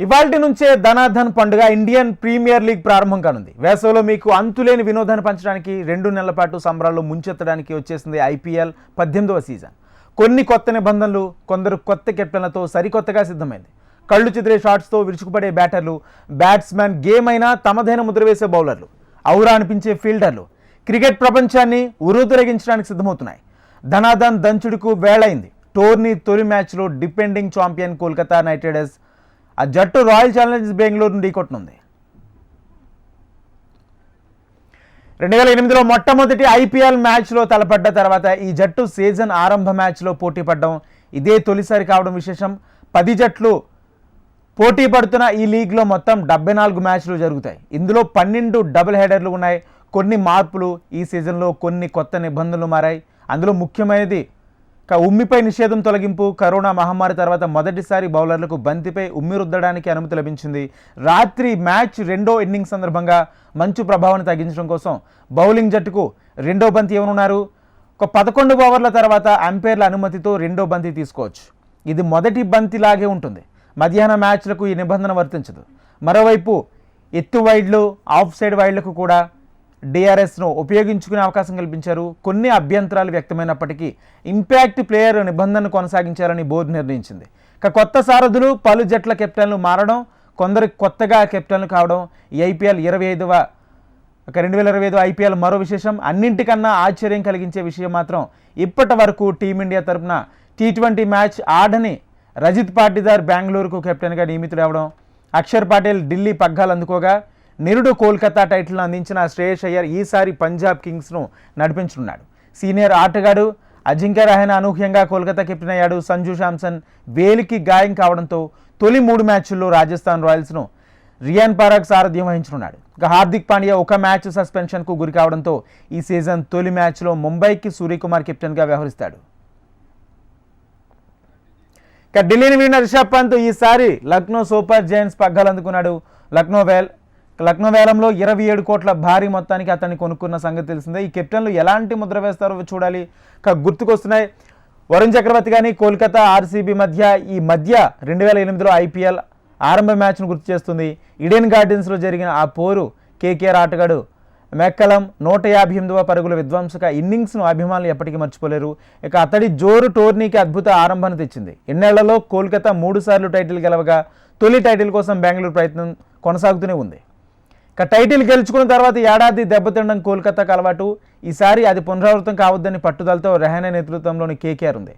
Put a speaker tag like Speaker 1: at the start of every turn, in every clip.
Speaker 1: ఇవాల్టి నుంచే ధనాధన్ పండుగ ఇండియన్ ప్రీమియర్ లీగ్ ప్రారంభం కానుంది. వేసవిలో మీకు అంతులేని వినోదాన్ని పంచడానికి 2 నెలల పాటు సంబరాల్లో ముంచెత్తడానికి వచ్చేసింది ఐపీఎల్ 18వ సీజన్. కొన్ని కొత్త నిబంధనలు, కొందరు కొత్త కెప్టెన్లతో సరికొత్తగా సిద్ధమైంది. కళ్ళు చెదిరే షాట్స్తో విరుచుకుపడే బ్యాటర్లు, బ్యాట్స్మెన్ గేమ్ అయినా తమదైన ముద్ర వేసే బౌలర్లు, ఔరా అనిపించే ఫీల్డర్లు క్రికెట్ ప్రపంచాన్ని ఉరుదురగించడానికి సిద్ధమవుతున్నాయి. ధనాధన్ దంచుడుకు వేళైంది. టోర్నీ తొలి మ్యాచ్లో defending champion Kolkata night riders ఆ జట్టు రాయల్ ఛాలెంజర్స్ బెంగళూరును ఢీకొట్టనుంది. 2008లో మొట్టమొదటి ఐపీఎల్ మ్యాచ్లో తలపడ్డ తర్వాత ఈ జట్టు సీజన్ ఆరంభ మ్యాచ్లో పోటీ పడడం ఇదే తొలిసారి కావడం విశేషం. 10 జట్లు పోటీ పడుతున్న ఈ లీగ్లో మొత్తం 74 మ్యాచ్లు జరుగుతాయి. ఇందులో 12 డబుల్ హెడర్లు ఉన్నాయి. కొన్ని మార్పులు, ఈ సీజన్లో కొన్ని కొత్త నిబంధనలు మారాయి. అందులో ముఖ్యమైనది ఉమ్మిపై నిషేధం తొలగింపు. కరోనా మహమ్మారి తర్వాత మొదటిసారి బౌలర్లకు బంతిపై ఉమ్మి రుద్దడానికి అనుమతి లభించింది. రాత్రి మ్యాచ్ రెండో ఇన్నింగ్స్ సందర్భంగా మంచు ప్రభావాన్ని తగ్గించడం కోసం బౌలింగ్ జట్టుకు రెండో బంతి ఇవ్వనున్నారు. ఒక 11 ఓవర్ల తర్వాత అంపైర్ల అనుమతితో రెండో బంతి తీసుకోవచ్చు. ఇది మొదటి బంతిలాగే ఉంటుంది. మధ్యాహ్న మ్యాచ్లకు ఈ నిబంధన వర్తించదు. మరోవైపు ఎత్తు వైడ్లు, ఆఫ్ సైడ్ వైడ్లకు కూడా డిఆర్ఎస్ను ఉపయోగించుకునే అవకాశం కల్పించారు. కొన్ని అభ్యంతరాలు వ్యక్తమైనప్పటికీ ఇంపాక్ట్ ప్లేయర్ నిబంధనను కొనసాగించాలని బోర్డు నిర్ణయించింది. కొత్త సారథులు, పలు జట్ల కెప్టెన్లు మారడం, కొందరు కొత్తగా కెప్టెన్లు కావడం ఈ ఐపీఎల్ 2025 ఐపీఎల్ మరో విశేషం. అన్నింటికన్నా ఆశ్చర్యం కలిగించే విషయం మాత్రం ఇప్పటి వరకు టీమిండియా తరపున T20 మ్యాచ్ ఆడని రజిత్ పాటిదార్ బెంగళూరుకు కెప్టెన్గా నియమితుడవడం. అక్షర్ పటేల్ ఢిల్లీ పగ్గాలు అందుకోగా నిరుడు కోల్కతా టైటిల్ను అందించిన శ్రేయస్ అయ్యర్ ఈసారి పంజాబ్ కింగ్స్ను నడిపించనున్నాడు. సీనియర్ ఆటగాడు అజింక్య రహానె అనూహ్యంగా కోల్కతా కెప్టెన్ అయ్యాడు. సంజు శాంసన్ వేలికి గాయం కావడంతో తొలి 3 మ్యాచ్ల్లో రాజస్థాన్ రాయల్స్ను రియాన్ పరాగ్ సారథ్యం వహించనున్నాడు. హార్దిక్ పాండ్యా ఒక మ్యాచ్ సస్పెన్షన్కు గురి కావడంతో ఈ సీజన్ తొలి మ్యాచ్లో ముంబైకి సూర్యకుమార్ కెప్టెన్గా వ్యవహరిస్తాడు. ఢిల్లీని వీడిన రిషబ్ పంత్ ఈసారి లక్నో సూపర్ జైంట్స్ పగ్గాలు అందుకున్నాడు. లక్నో వేలంలో 27 కోట్ల భారీ మొత్తానికి అతన్ని కొనుక్కున్న సంగతి తెలిసిందే. ఈ కెప్టెన్లు ఎలాంటి ముద్ర వేస్తారో చూడాలి. గుర్తుకొస్తున్నాయి వరుణ్ చక్రవర్తి కానీ కోల్కతా ఆర్సీబీ మధ్య 2008లో ఐపీఎల్ ఆరంభ మ్యాచ్ను గుర్తు చేస్తుంది. ఈడెన్ గార్డెన్స్లో జరిగిన ఆ పోరు కేకేఆర్ ఆటగాడు మెక్కలం 158వ పరుగుల విధ్వంసక ఇన్నింగ్స్ను అభిమానులు ఎప్పటికీ మర్చిపోలేరు. అతడి జోరు టోర్నీకి అద్భుత ఆరంభాన్ని తెచ్చింది. ఎన్నేళ్లలో కోల్కతా 3 సార్లు టైటిల్ గెలవగా తొలి టైటిల్ కోసం బెంగళూరు ప్రయత్నం కొనసాగుతూనే ఉంది. టైటిల్ గెలుచుకున్న తర్వాత ఏడాది దెబ్బతినడం కోల్కతాకు అలవాటు. ఈసారి అది పునరావృతం కావద్దని పట్టుదలతో రహానె నేతృత్వంలోని కేకేఆర్ ఉంది.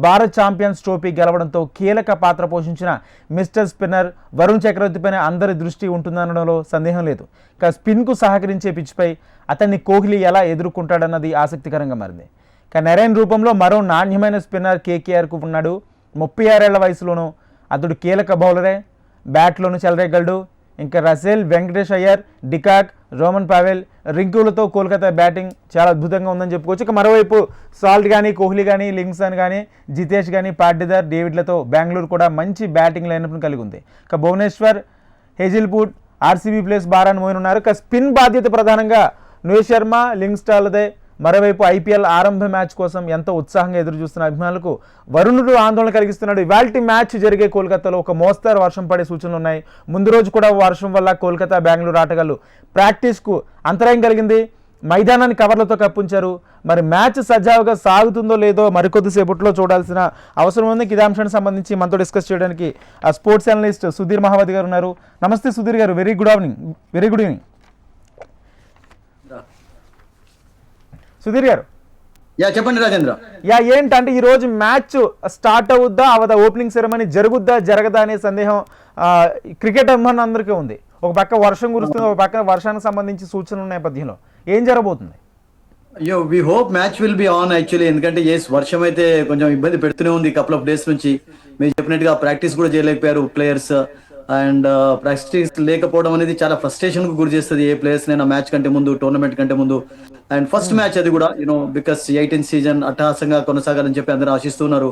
Speaker 1: భారత్ ఛాంపియన్స్ ట్రోఫీ గెలవడంతో కీలక పాత్ర పోషించిన మిస్టర్ స్పిన్నర్ వరుణ్ చక్రవర్తిపైన అందరి దృష్టి ఉంటుందనడంలో సందేహం లేదు. స్పిన్కు సహకరించే పిచ్పై అతన్ని కోహ్లీ ఎలా ఎదుర్కొంటాడన్నది ఆసక్తికరంగా మారింది. నరైన్ రూపంలో మరో నాణ్యమైన స్పిన్నర్ కేకేఆర్కు ఉన్నాడు. 36 ఏళ్ల వయసులోనూ అతడు కీలక బౌలరే. బ్యాట్లోనూ చెలరేగలడు. Russell, Venkatesh Iyer, de Kock, Rovman Powell, రింకులతో కోల్కతా బ్యాటింగ్ చాలా అద్భుతంగా ఉందని చెప్పుకోవచ్చు. మరోవైపు సాల్ట్ కానీ, కోహ్లీ కానీ, లింగ్సన్ కానీ, జితేష్ కానీ, పాటిదార్, డేవిడ్లతో బెంగళూరు కూడా మంచి బ్యాటింగ్ లైనప్ను కలిగి ఉంది. భువనేశ్వర్, హేజిల్వుడ్ ఆర్సీబీ ప్లేస్ భారాన్ని మోయనున్నారు. స్పిన్ బాధ్యత ప్రధానంగా నోయ్ శర్మ, లింగ్స్టాల్దే. మరోవైపు ఐపీఎల్ ఆరంభ మ్యాచ్ కోసం ఎంతో ఉత్సాహంగా ఎదురు చూస్తున్న అభిమానులకు వరుణుడు ఆందోళన కలిగిస్తున్నాడు. ఇవాల్టి మ్యాచ్ జరిగే కోల్కతాలో ఒక మోస్తరు వర్షం పడే సూచనలు ఉన్నాయి. ముందు రోజు కూడా వర్షం వల్ల కోల్కతా బెంగళూరు ఆటగాళ్లు ప్రాక్టీస్కు అంతరాయం కలిగింది. మైదానాన్ని కవర్లతో కప్పించారు. మరి మ్యాచ్ సజావుగా సాగుతుందో లేదో మరికొద్దిసేపట్లో చూడాల్సిన అవసరం ఉంది. ఇదే అంశానికి సంబంధించి మనతో డిస్కస్ చేయడానికి ఆ స్పోర్ట్స్ అనలిస్ట్ సుధీర్ మహావతి గారు ఉన్నారు. నమస్తే సుధీర్ గారు, వెరీ గుడ్ ఈవినింగ్. సుధీర్ గారు,
Speaker 2: చెప్పండి రాజేంద్ర.
Speaker 1: ఏంటంటే ఈ రోజు మ్యాచ్ స్టార్ట్ అవుద్దా అవదా, ఓపెనింగ్ సెరమనీ జరుగుద్దా జరగదా అనే సందేహం క్రికెట్ అభిమానులందరికీ ఉంది. ఒక పక్క వర్షం కురుస్తుంది, ఒక పక్క వర్షానికి సంబంధించి సూచనల నేపథ్యంలో ఏం జరగబోతుంది?
Speaker 2: We hope match will be on actually. ఎందుకంటే వర్షం అయితే కొంచెం ఇబ్బంది పెడుతూనే ఉంది కపుల్ ఆఫ్ డేస్ నుంచి. మీరు చెప్పినట్టుగా ప్రాక్టీస్ కూడా చేయలేకపోయారు ప్లేయర్స్. అండ్ ప్రాక్టీస్ లేకపోవడం అనేది చాలా ఫ్రస్ట్రేషన్ కు గురి చేస్తుంది ఏ ప్లేయర్స్ నైనా మ్యాచ్ కంటే ముందు, టోర్నమెంట్ కంటే ముందు. అండ్ ఫస్ట్ మ్యాచ్ అది కూడా బికాస్ 18th సీజన్ అట్టహాసంగా కొనసాగాలని చెప్పి అందరూ ఆశిస్తున్నారు.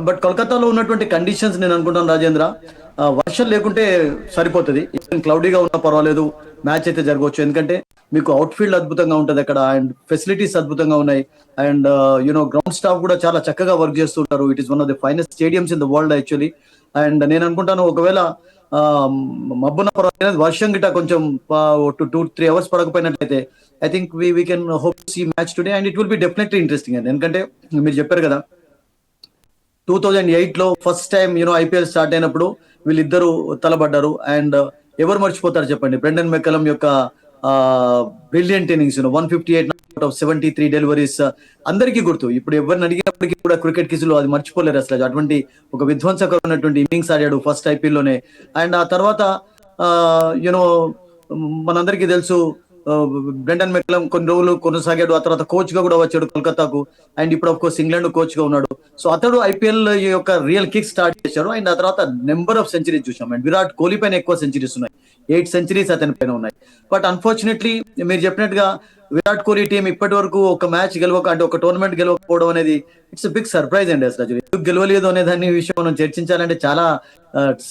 Speaker 2: బట్ కోల్కతాలో ఉన్నటువంటి కండిషన్స్ నేను అనుకుంటాను రాజేంద్ర, వర్షం లేకుంటే సరిపోతుంది. క్లౌడీగా ఉన్నా పర్వాలేదు, మ్యాచ్ అయితే జరగవచ్చు. ఎందుకంటే మీకు అవుట్ ఫీల్డ్ అద్భుతంగా ఉంటుంది అక్కడ, అండ్ ఫెసిలిటీస్ అద్భుతంగా ఉన్నాయి. అండ్ గ్రౌండ్ స్టాఫ్ కూడా చాలా చక్కగా వర్క్ చేస్తుంటారు. It is one of the finest stadiums in the world actually. And నేను అనుకుంటాను ఒకవేళ మబ్బున పర్వాలేదు, వర్షం గిట కొంచెం 2-3 అవర్స్ పడకపోయినట్లయితే I think we can hope see match today and it will be definitely interesting అండి. ఎందుకంటే మీరు చెప్పారు కదా 2008 లో ఫస్ట్ టైం ఐపీఎల్ స్టార్ట్ అయినప్పుడు వీళ్ళిద్దరూ తలబడ్డారు. అండ్ ఎవరు మర్చిపోతారు చెప్పండి, బ్రెండన్ మెక్కలం యొక్క బ్రిలియంట్ ఇన్నింగ్స్, 158 డెలివరీస్ అందరికీ గుర్తు. ఇప్పుడు ఎవరిని అడిగినప్పటికీ కూడా క్రికెట్ కిజులు అది మర్చిపోలేరు అసలు. అటువంటి ఒక విధ్వంసకరమైనటువంటి ఇన్నింగ్స్ ఆడాడు ఫస్ట్ ఐపీఎల్ లోనే. అండ్ ఆ తర్వాత యూనో మనందరికీ తెలుసు, బ్రెండన్ మెక్కలం కొన్ని రోజులు కొనసాగాడు. ఆ తర్వాత కోచ్ గా కూడా వచ్చాడు కోల్కతాకు. అండ్ ఇప్పుడు ఆఫ్ కోర్స్ ఇంగ్లాండ్ కోచ్ గా ఉన్నాడు. సో అతడు ఐపీఎల్ యొక్క రియల్ కిక్ స్టార్ట్ చేశాడు. అండ్ ఆ తర్వాత నెంబర్ ఆఫ్ సెంచరీస్ చూసాం. అండ్ విరాట్ కోహ్లీ పైన ఎక్కువ సెంచరీస్ ఉన్నాయి, 8 సెంచరీస్ అతని పైన ఉన్నాయి. బట్ అన్ఫార్చునేట్లీ మీరు చెప్పినట్టుగా విరాట్ కోహ్లీ టీం ఇప్పటి వరకు ఒక మ్యాచ్ గెలవక, అంటే ఒక టోర్నమెంట్ గెలవకపోవడం అనేది ఇట్స్ బిగ్ సర్ప్రైజ్ అండి. అసలు ఎందుకు గెలవలేదు అనే దాని విషయం మనం చర్చించాలంటే చాలా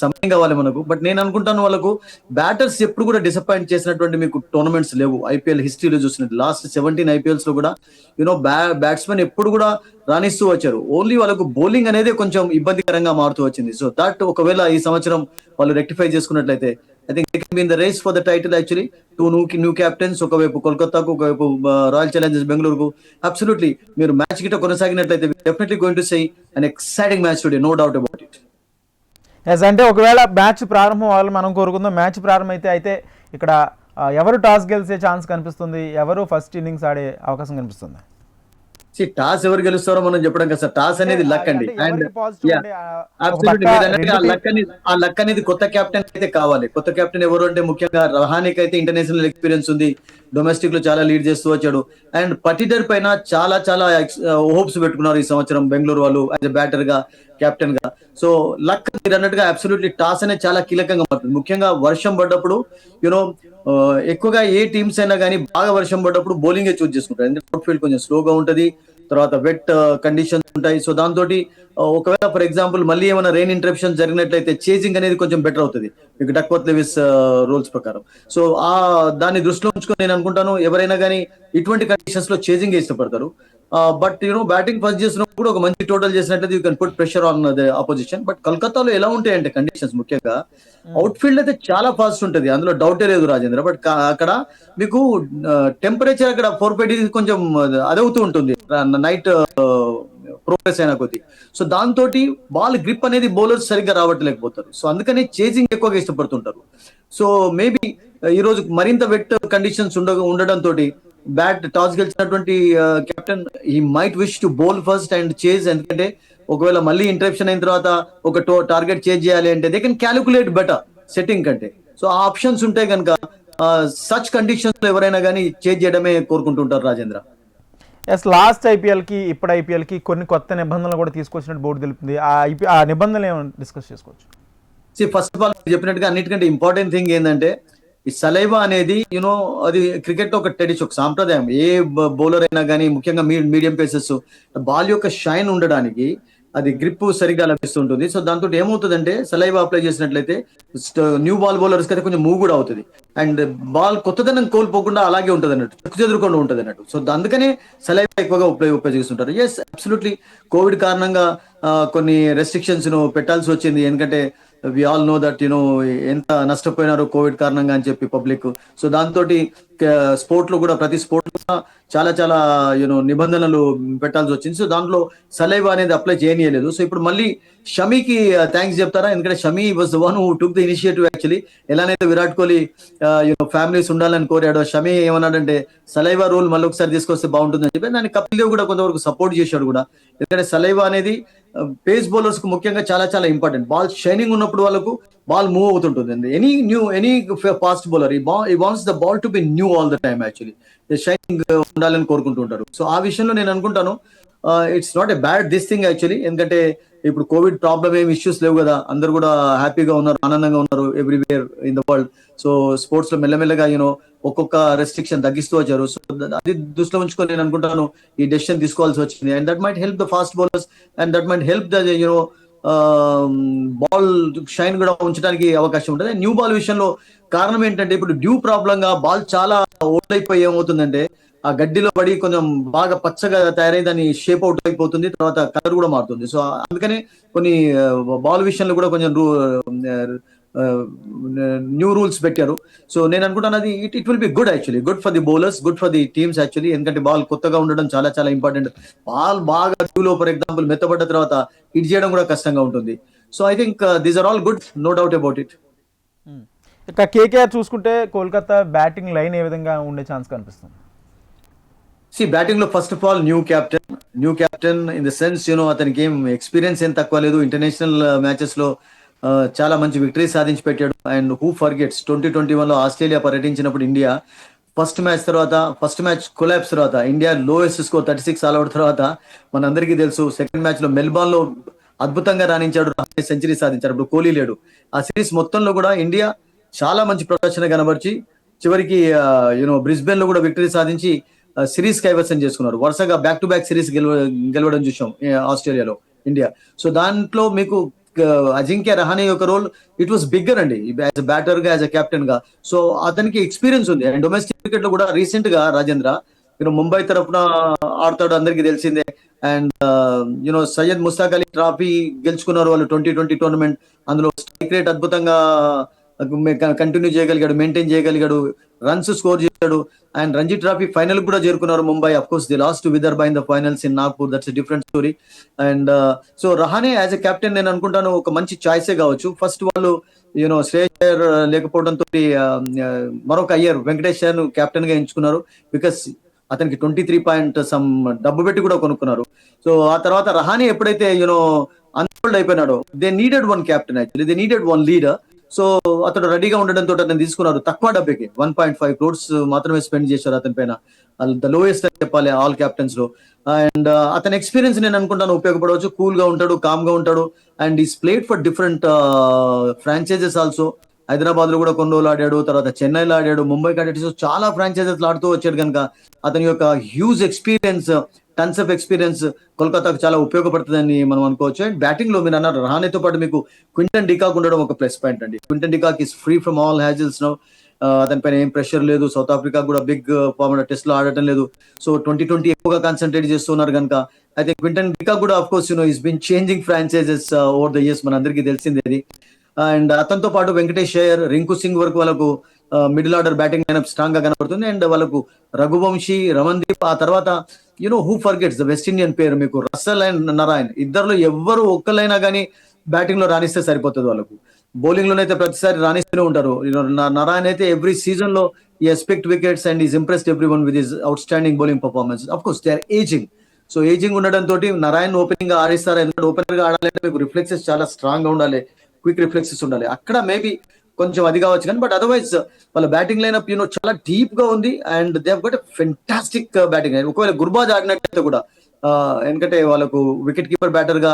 Speaker 2: సమయం కావాలి మనకు. బట్ నేను అనుకుంటాను వాళ్ళకు బ్యాటర్స్ ఎప్పుడు కూడా డిసప్పాయింట్ చేసినటువంటి మీకు టోర్నమెంట్స్ లేవు ఐపీఎల్ హిస్టరీలో చూసినట్టు. లాస్ట్ 17 ఐపీఎల్స్ లో కూడా బ్యాట్స్మెన్ ఎప్పుడు కూడా రాణిస్తూ వచ్చారు. ఓన్లీ వాళ్ళకు బౌలింగ్ అనేది కొంచెం ఇబ్బందికరంగా మారుతూ వచ్చింది. సో దట్ ఒకవేళ ఈ సంవత్సరం వాళ్ళు రెక్టిఫై చేసుకున్నట్లయితే I think they can be in the race for the title. Actually 2 new captains, ఒకవైపు కోల్కతాకు, ఒకవైపు రాయల్ ఛాలెంజర్స్ బెంగళూరుకు. అబ్సల్యూట్లీ మీరు మ్యాచ్ గిట్ట కొనసాగినట్లయితే definitely going to see an exciting match today, no doubt about it.
Speaker 1: Yes, అంటే ఒకవేళ match ప్రారంభం అవ్వాలి మనం కోరుకుందాం. మ్యాచ్ ప్రారంభం అయితే ఇక్కడ ఎవరు టాస్ గెలిచే ఛాన్స్ కనిపిస్తుంది, ఎవరు ఫస్ట్ ఇన్నింగ్స్ ఆడే అవకాశం కనిపిస్తుంది?
Speaker 2: టాస్ ఎవరు గెలుస్తారో మనం చెప్పడం కదా సార్. టాస్ అనేది లక్ అండి. అండ్ ఆ లక్ అనేది కొత్త కెప్టెన్ అయితే కావాలి. కొత్త కెప్టెన్ ఎవరు అంటే ముఖ్యంగా రహానీకి అయితే ఇంటర్నేషనల్ ఎక్స్పీరియన్స్ ఉంది, డొమెస్టిక్ లో చాలా లీడ్ చేస్తూ వచ్చాడు. అండ్ పటిడర్ పైన చాలా చాలా హోప్స్ పెట్టుకున్నారు ఈ సంవత్సరం బెంగళూరు వాళ్ళు యాజ్ బ్యాటర్ గా, కెప్టెన్ గా. సో లక్ మీరు అన్నట్టుగా అబ్సల్యూట్లీ టాస్ అనేది చాలా కీలకంగా మారుతుంది. ముఖ్యంగా వర్షం పడ్డప్పుడు ఎక్కువగా ఏ టీమ్స్ అయినా కానీ బాగా వర్షం పడ్డప్పుడు బౌలింగ్ చూస్ చేసుకుంటారు. ఎందుకంటే అవుట్ ఫీల్డ్ కొంచెం స్లోగా ఉంటది, తర్వాత వెట్ కండిషన్స్ ఉంటాయి. సో దాంతో ఒకవేళ ఫర్ ఎగ్జాంపుల్ మళ్ళీ ఏమైనా రెయిన్ ఇంటరప్షన్ జరిగినట్లయితే చేజింగ్ అనేది కొంచెం బెటర్ అవుతుంది మీకు డక్వర్త్ లెవిస్ రూల్స్ ప్రకారం. సో దాన్ని దృష్టిలో ఉంచుకొని నేను అనుకుంటాను ఎవరైనా కానీ ఇటువంటి కండిషన్స్ లో చేజింగ్ ఇష్టపడతారు. బట్ బ్యాటింగ్ ఫస్ట్ చేసినప్పుడు ఒక మంచి టోటల్ చేసినట్లయితే you can put pressure on the opposition. But కలకత్తాలో ఎలా ఉంటాయంటే కండిషన్స్ ముఖ్యంగా అవుట్ ఫీల్డ్ అయితే చాలా ఫాస్ట్ ఉంటుంది, అందులో డౌటే లేదు రాజేంద్ర. బట్ అక్కడ మీకు టెంపరేచర్ అక్కడ 4-5 డిగ్రీ కొంచెం అదవుతూ ఉంటుంది నైట్ ప్రోగ్రెస్ అయినా కొద్ది. సో దాంతో బాల్ గ్రిప్ అనేది బౌలర్స్ సరిగ్గా రావట్లేకపోతారు. సో అందుకని చేజింగ్ ఎక్కువగా ఇష్టపడుతుంటారు. సో మేబీ ఈ రోజు మరింత వెట్ కండిషన్స్ ఉండడంతో బ్యాట్ టాస్ గెలిచినటువంటి captain he might wish to bowl first and chase. ఎందుకంటే ఒకవేళ మళ్ళీ ఇంటరప్షన్ అయిన తర్వాత ఒక టార్గెట్ చేజ్ చేయాలి అంటే they can calculate better setting కంటే. సో ఆ ఆప్షన్స్ ఉంటే కనుక సచ్ కండిషన్స్ లో ఎవరైనా కానీ చేజ్ చేయడమే కోరుకుంటుంటారు రాజేంద్ర.
Speaker 1: ఎస్, లాస్ట్ ఐపీఎల్కి ఇప్పుడు ఐపీఎల్కి కొన్ని కొత్త నిబంధనలు కూడా తీసుకొచ్చినట్టు బోర్డు తెలుపుతుంది. ఆ నిబంధనలు ఏమైనా డిస్కస్ చేసుకోవచ్చు?
Speaker 2: ఫస్ట్ ఆఫ్ ఆల్ చెప్పినట్టుగా అన్నిటికంటే ఇంపార్టెంట్ థింగ్ ఏంటంటే ఈ సలైవా అనేది అది క్రికెట్ లో ఒక ట్రెడిషన్, ఒక సాంప్రదాయం. ఏ బౌలర్ అయినా కానీ ముఖ్యంగా మీడియం పేసెస్ బాల్ యొక్క షైన్ ఉండడానికి అది గ్రిప్ సరిగ్గా లభిస్తుంటుంది. సో దాంతో ఏమవుతుందంటే సలైవా అప్లై చేసినట్లయితే న్యూ బాల్ బౌలర్స్ అయితే కొంచెం మూవ్ కూడా అవుతుంది. అండ్ బాల్ కొత్తదనం కోల్పోకుండా అలాగే ఉంటుంది అన్నట్టు, చెక్కు చెదురుకుండా ఉంటుంది అన్నట్టు. సో అందుకనే సలైవా ఎక్కువగా ఉపయోగిస్తుంటారు. ఎస్, అబ్సల్యూట్లీ కోవిడ్ కారణంగా కొన్ని రెస్ట్రిక్షన్స్ పెట్టాల్సి వచ్చింది. ఎందుకంటే వి ఆల్ నో దట్ ఎంత నష్టపోయినారో కోవిడ్ కారణంగా అని చెప్పి పబ్లిక్. సో దాంతో స్పోర్ట్ లో కూడా ప్రతి స్పోర్ట్ లో చాలా చాలా నిబంధనలు పెట్టాల్సి వచ్చింది. సో దాంట్లో సలైవా అనేది అప్లై చేయనీయలేదు. సో ఇప్పుడు మళ్ళీ షమీకి థ్యాంక్స్ చెప్తారా? ఎందుకంటే Shami was the one who took the initiative actually. ఎలానైతే విరాట్ కోహ్లీ ఫ్యామిలీస్ ఉండాలని కోరాడో, షమీ ఏమన్నాడంటే సలైవా రూల్ మళ్ళీ ఒకసారి తీసుకొస్తే బాగుంటుందని చెప్పి దాన్ని కపిల్ దేవ్ కూడా కొంతవరకు సపోర్ట్ చేశాడు కూడా. ఎందుకంటే సలైవా అనేది పేస్ బౌలర్స్ కు ముఖ్యంగా చాలా చాలా ఇంపార్టెంట్. బాల్ షైనింగ్ ఉన్నప్పుడు వాళ్ళకు బాల్ మూవ్ అవుతుంటుంది. ఎనీ ఫాస్ట్ బౌలర్ ఈ wants the ball to be new all the time actually. Shining ఉండాలని కోరుకుంటుంటారు. సో ఆ విషయంలో నేను అనుకుంటాను it's not a bad this thing actually. ఎందుకంటే ఇప్పుడు కోవిడ్ ప్రాబ్లం ఏమి ఇష్యూస్ లేవు కదా, అందరు కూడా హ్యాపీగా ఉన్నారు, ఆనందంగా ఉన్నారు everywhere in the world. So sports లో మెల్లమెల్లగా ఒక్కొక్క రెస్ట్రిక్షన్ తగ్గిస్తూ వచ్చారు. సో అది దృష్టిలో ఉంచుకొని నేను అనుకుంటాను ఈ డెసిషన్ తీసుకోవాల్సి వచ్చింది. And that might help the fast bowlers and that might help the ball shine కూడా ఉంచడానికి అవకాశం ఉంటుంది. న్యూ బాల్ విషయంలో కారణం ఏంటంటే ఇప్పుడు డ్యూ ప్రాబ్లం గా బాల్ చాలా ఓల్డ్ అయిపోయి ఏమవుతుందంటే ఆ గడ్డిలో పడి కొంచెం బాగా పచ్చగా తయారై దాని షేప్ అవుట్ అయిపోతుంది, తర్వాత కలర్ కూడా మారుతుంది. సో అందుకని కొన్ని బాల్ విషయంలో కూడా కొంచెం న్యూ రూల్స్ పెట్టారు. సో నేను అనుకుంటాను అది it will be good actually, good for the bowlers, good for the teams actually. ఎందుకంటే బాల్ కొత్తగా ఉండడం చాలా చాలా ఇంపార్టెంట్. బాల్ బాగా లో ఫర్ ఎగ్జాంపుల్ మెత్తబడ్డ తర్వాత హిట్ చేయడం కూడా కష్టంగా ఉంటుంది. So I think these are all good, no doubt about it.
Speaker 1: ఇక కేకేఆర్ చూసుకుంటే కోల్కతా బ్యాటింగ్ లైన్ ఏ విధంగా ఉండే ఛాన్స్ కనిపిస్తుంది?
Speaker 2: బ్యాటింగ్ లో first of all new captain in the sense అతనికి ఏం ఎక్స్పీరియన్స్ ఏం తక్కువ లేదు. ఇంటర్నేషనల్ మ్యాచెస్ లో చాలా మంచి విక్టరీ సాధించి పెట్టాడు. అండ్ హూ ఫర్గెట్స్ 2021 లో ఆస్ట్రేలియా పర్యటించినప్పుడు ఇండియా ఫస్ట్ మ్యాచ్ కొలాప్స్ తర్వాత India lowest score 36 all out తర్వాత మనందరికీ తెలుసు సెకండ్ మ్యాచ్ లో మెల్బోర్న్ లో అద్భుతంగా రాణించాడు, సెంచరీ సాధించాడు. ఇప్పుడు కోహ్లీ లేడు. ఆ సిరీస్ మొత్తంలో కూడా ఇండియా చాలా మంచి ప్రదర్శన కనబరిచి చివరికి బ్రిస్బెన్ లో కూడా విక్టరీ సాధించి సిరీస్ కైవసం చేసుకున్నారు. వరుసగా బ్యాక్ టు బ్యాక్ సిరీస్ గెలవడం చూసాం ఆస్ట్రేలియాలో ఇండియా. సో దాంట్లో మీకు అజింక్య రహానే యొక్క రోల్ ఇట్ వాస్ బిగ్గర్ అండి, యాజ్ అ బ్యాటర్ గా, యాజ్ అ కెప్టెన్ గా. సో అతనికి ఎక్స్పీరియన్స్ ఉంది. అండ్ డొమెస్టిక్ క్రికెట్ లో కూడా రీసెంట్ గా రాజేంద్ర ముంబై తరఫున ఆడతాడు, అందరికీ తెలిసిందే. అండ్ సయ్యద్ ముస్తాక్ అలీ ట్రాఫీ గెలుచుకున్నారు వాళ్ళు 2020 టోర్నమెంట్. అందులో స్ట్రైక్ రేట్ అద్భుతంగా కంటిన్యూ చేయగలిగాడు, మెయింటైన్ చేయగలిగాడు, రన్స్ స్కోర్ చేశాడు. అండ్ రంజీ ట్రాఫీ ఫైనల్ కూడా చేరుకున్నారు Mumbai. Of course the last Vidarbha in the finals in Nagpur, that's different story. And so Rahane as a captain నేను అనుకుంటాను ఒక మంచి చాయిసే కావచ్చు. ఫస్ట్ వాళ్ళు శ్రేయస్ అయ్యర్ లేకపోవడంతో మరొక అయ్యర్ వెంకటేష్ అయ్యర్ కెప్టెన్ గా ఎంచుకున్నారు. బికాస్ అతనికి 23 పాయింట్ సమ్ డబ్బు పెట్టి కూడా కొనుక్కున్నారు. సో ఆ తర్వాత రహానే ఎప్పుడైతే అన్ఫోల్డ్ అయిపోయినాడో they needed one captain actually, they needed one leader. So అతడు రెడీగా ఉండడంతో అతను తీసుకున్నారు. తక్కువ డబ్బుకి 1.5 crores మాత్రమే స్పెండ్ చేశారు అతని పైన. ద లోయెస్ట్ అని చెప్పాలి ఆల్ కెప్టెన్స్ లో. అండ్ అతని ఎక్స్పీరియన్స్ నేను అనుకుంటాను ఉపయోగపడవచ్చు. కూల్ గా ఉంటాడు, కామ్ గా ఉంటాడు. And is played for different franchises also. Hyderabad లో కూడా కొన్ని రోజులు ఆడాడు, తర్వాత చెన్నైలో ఆడాడు, ముంబైకి ఆడాడు. సో చాలా ఫ్రాంచైజెస్ ఆడుతూ వచ్చాడు కనుక అతని యొక్క huge experience, tons of experience కోల్కతాకు చాలా ఉపయోగపడుతుందని మనం అనుకోవచ్చు. అండ్ బ్యాటింగ్ లో మీరు అన్నారు రహానేతో పాటు మీకు క్వింటన్ డికాక్ ఉండడం ఒక ప్లస్ పాయింట్ అండి. Quinton de Kock is free from all hassles no. అతని పైన ఏం ప్రెషర్ లేదు. సౌత్ ఆఫ్రికా కూడా బిగ్ ఫార్మాట్ టెస్ట్ లో ఆడటం లేదు. సో 2020 ఎక్కువగా కాన్సన్ట్రేట్ చేస్తున్నారు కనుక అయితే క్వింటన్ డికాక్ కూడా of course is been changing franchises over the years, మన అందరికీ తెలిసింది అది. అండ్ అతనితో పాటు వెంకటేష్ అయ్యర్, రింకు సింగ్ వరకు వాళ్ళకు middle order batting lineup strong గా కనబడుతుంది. అండ్ వాళ్ళకు రఘువంశీ, రమన్దీప్, ఆ తర్వాత who forgets the west Indian పేరు మీకు రసల్ అండ్ నారాయణ్. ఇద్దరులో ఎవ్వరు ఒక్కలైనా కానీ బ్యాటింగ్ లో రాణిస్తే సరిపోతుంది వాళ్ళకు. బౌలింగ్ లోనైతే ప్రతిసారి రాణిస్తూనే ఉంటారు. నారాయణ్ అయితే ఎవ్రీ సీజన్ లో ఈ expect wickets and is impressed everyone with his outstanding bowling performance. Of course they are ageing. So ageing ఉండడంతో నారాయణ్ ఓపెనింగ్ గా ఆడిస్తారు. ఎందుకంటే ఓపెనర్ గా ఆడాలంటే మీకు రిఫ్లెక్సెస్ చాలా స్ట్రాంగ్ గా ఉండాలి, క్విక్ రిఫ్లెక్సెస్ ఉండాలి. అక్కడ మేబీ కొంచెం అది కావచ్చు కానీ బట్ అదర్వైజ్ వాళ్ళ బ్యాటింగ్ లైనప్ చాలా డీప్ గా ఉంది. And they have got a fantastic batting. ఒకవేళ గుర్బాజ్ ఆడినట్లయితే కూడా ఎందుకంటే వాళ్ళకు వికెట్ కీపర్ బ్యాటర్ గా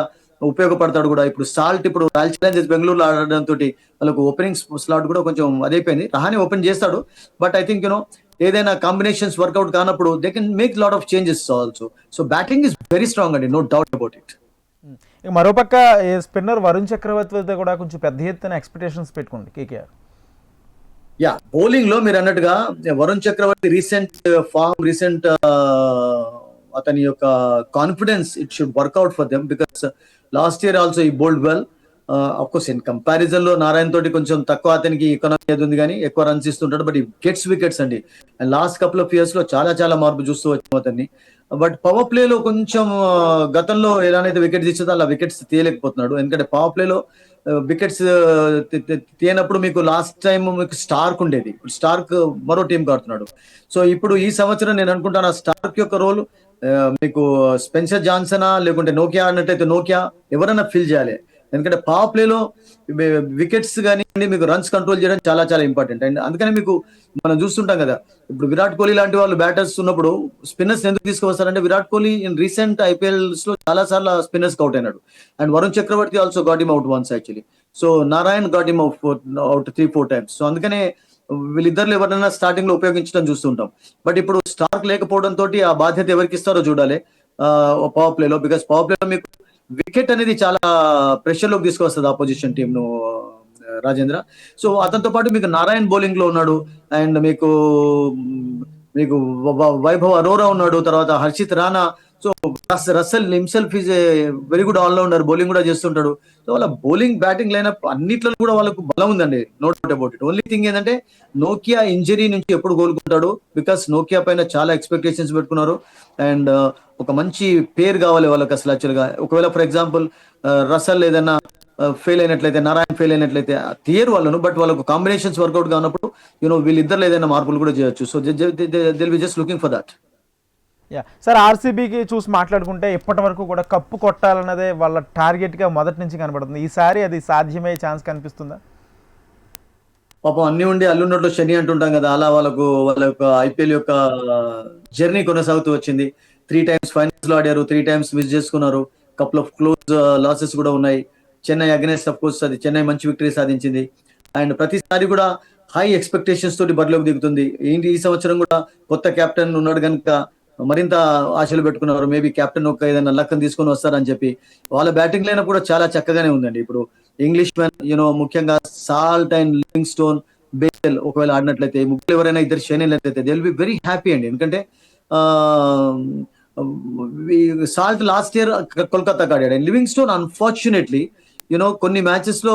Speaker 2: ఉపయోగపడతాడు కూడా. ఇప్పుడు రాయల్ ఛాలెంజర్స్ బెంగళూరులో ఆడడం తోటి వాళ్ళకు ఓపెనింగ్ స్లాట్ కూడా కొంచెం అదైపోయింది. రహానే ఓపెన్ చేస్తాడు బట్ ఐ థింక్ ఏదైనా కాంబినేషన్స్ వర్కౌట్ కానప్పుడు they can make lot of changes also. So batting is very strong అండి, నో డౌట్ అబౌట్ ఇట్.
Speaker 1: ఇక మరోపక్క స్పిన్నర్ వరుణ్ చక్రవర్తి వద్ద కూడా కొంచెం పెద్ద ఎత్తున ఎక్స్పెక్టేషన్స్ పెట్టుకోండి కేకేఆర్.
Speaker 2: బౌలింగ్ లో మీరు అన్నట్టుగా వరుణ్ చక్రవర్తి రీసెంట్ అతని యొక్క confidence it should work out for them because last year also he bowled well. Of course in comparison లో నారాయణ తోటి కొంచెం తక్కువ అతనికి ఎకానమీ అది ఉంది కానీ ఎక్కువ రన్స్ ఇస్తుంటాడు. బట్ ఈ గెట్స్ వికెట్స్ అండి. And last couple of years లో చాలా చాలా మార్పు చూస్తూ వచ్చాము అతన్ని. బట్ పవర్ ప్లే లో కొంచెం గతంలో ఎలానైతే వికెట్ తీసేదో అలా వికెట్స్ తీయలేకపోతున్నాడు. ఎందుకంటే పవర్ ప్లే లో వికెట్స్ తీయనప్పుడు మీకు లాస్ట్ టైం మీకు స్టార్క్ ఉండేది, ఇప్పుడు స్టార్క్ మరో టీం ఆడుతున్నాడు. సో ఇప్పుడు ఈ సంవత్సరం నేను అనుకుంటాను ఆ స్టార్క్ యొక్క రోల్ మీకు స్పెన్సర్ జాన్సనా లేకుంటే నోకియా అన్నట్టయితే నోకియా ఎవరైనా ఫిల్ చేయాలి. ఎందుకంటే పవర్ ప్లేలో వికెట్స్ కానీ మీకు రన్స్ కంట్రోల్ చేయడం చాలా చాలా ఇంపార్టెంట్. అండ్ అందుకని మీకు మనం చూస్తుంటాం కదా ఇప్పుడు విరాట్ కోహ్లీ లాంటి వాళ్ళు బ్యాటర్స్ ఉన్నప్పుడు స్పిన్నర్స్ ఎందుకు తీసుకువస్తారంటే Virat Kohli in recent IPLs లో చాలా సార్లు స్పిన్నర్స్ అవుట్ అయినాడు. And Varun Chakravarthy also got him out once actually. So Narayan got him out 3-4 times. So అందుకనే వీళ్ళిద్దరు ఎవరైనా స్టార్టింగ్ లో ఉపయోగించడం చూస్తుంటాం. బట్ ఇప్పుడు స్టార్క్ లేకపోవడం తోటి ఆ బాధ్యత ఎవరికి ఇస్తారో చూడాలి పవర్ ప్లేలో. బికాస్ పవర్ ప్లేలో మీకు వికెట్ అనేది చాలా ప్రెషర్ లోకి తీసుకొస్తుంది ఆపోజిషన్ టీమ్ ను రాజేంద్ర. సో అతనితో పాటు మీకు నారాయణ్ బౌలింగ్ లో ఉన్నాడు. అండ్ మీకు వైభవ్ అరోరా ఉన్నాడు, తర్వాత Harshit Rana. So Russell himself is a very good all rounder, bowling కూడా చేస్తుంటాడు. సో వాళ్ళ బౌలింగ్ బ్యాటింగ్ లైనప్ అన్నిట్లో కూడా వాళ్ళకు బలం ఉందండి, no doubt about it. Only thing ఏంటంటే నోకియా ఇంజరీ నుంచి ఎప్పుడు కోలుకుంటాడు, బికాస్ నోకియా పైన చాలా ఎక్స్పెక్టేషన్స్ పెట్టుకున్నారు. అండ్ ఒక మంచి పేరు కావాలి వాళ్ళకి అసలు యాక్చువల్గా. ఒకవేళ ఫర్ ఎగ్జాంపుల్ రసల్ ఏదైనా ఫెయిల్ అయినట్లయితే, నారాయణ ఫెయిల్ అయినట్లయితే తీయరు వాళ్ళను, బట్ వాళ్ళకు కాంబినేషన్స్ వర్కౌట్ కానప్పుడు వీళ్ళిద్దరు ఏదైనా మార్పులు కూడా చేయొచ్చు. So they'll be just looking for that.
Speaker 1: Yeah sir, ఆర్సీబీకి చూసి మాట్లాడుకుంటే ఇప్పటి వరకు కూడా కప్పు కొట్టాలన్నదే వాళ్ళ టార్గెట్గా మొదటి నుంచి కనబడుతుంది. ఈసారి అది సాధ్యమయ్యే ఛాన్స్ కనిపిస్తుందా?
Speaker 2: పాపం అన్ని ఉండి అల్లున్నట్లు శని అంటుంటాం కదా, అలా వాళ్ళ యొక్క ఐపీఎల్ యొక్క జర్నీ కొనసాగుతూ వచ్చింది. 3 times ఫైనల్స్ లో ఆడారు, 3 times మిస్ చేసుకున్నారు. కపుల్ ఆఫ్ క్లోజ్ లాసెస్ కూడా ఉన్నాయి. చెన్నై అగెనెస్ట్ ఆఫ్ కోర్స్ అది చెన్నై మంచి విక్టరీ సాధించింది. అండ్ ప్రతిసారి కూడా హై ఎక్స్పెక్టేషన్స్ తోటి బరిలోకి దిగుతుంది. ఏంటి ఈ సంవత్సరం కూడా కొత్త కెప్టెన్ ఉన్నాడు కనుక మరింత ఆశలు పెట్టుకున్నారు. మేబీ కెప్టెన్ ఒక ఏదైనా లక్కను తీసుకొని వస్తారని చెప్పి. వాళ్ళ బ్యాటింగ్ లైన్ కూడా చాలా చక్కగానే ఉందండి. ఇప్పుడు ఇంగ్లీష్ మ్యాన్ ముఖ్యంగా salt and living stone, bale ఒకవేళ ఆడినట్లయితే, ముగ్గురు ఎవరైనా ఇద్దరు షైన్ అయినట్లయితే they will be very happy అండి. ఎందుకంటే సాల్ట్ లాస్ట్ ఇయర్ కోల్కతాకి ఆడాడు. లివింగ్ స్టోన్ అన్ఫార్చునేట్లీ కొన్ని మ్యాచెస్ లో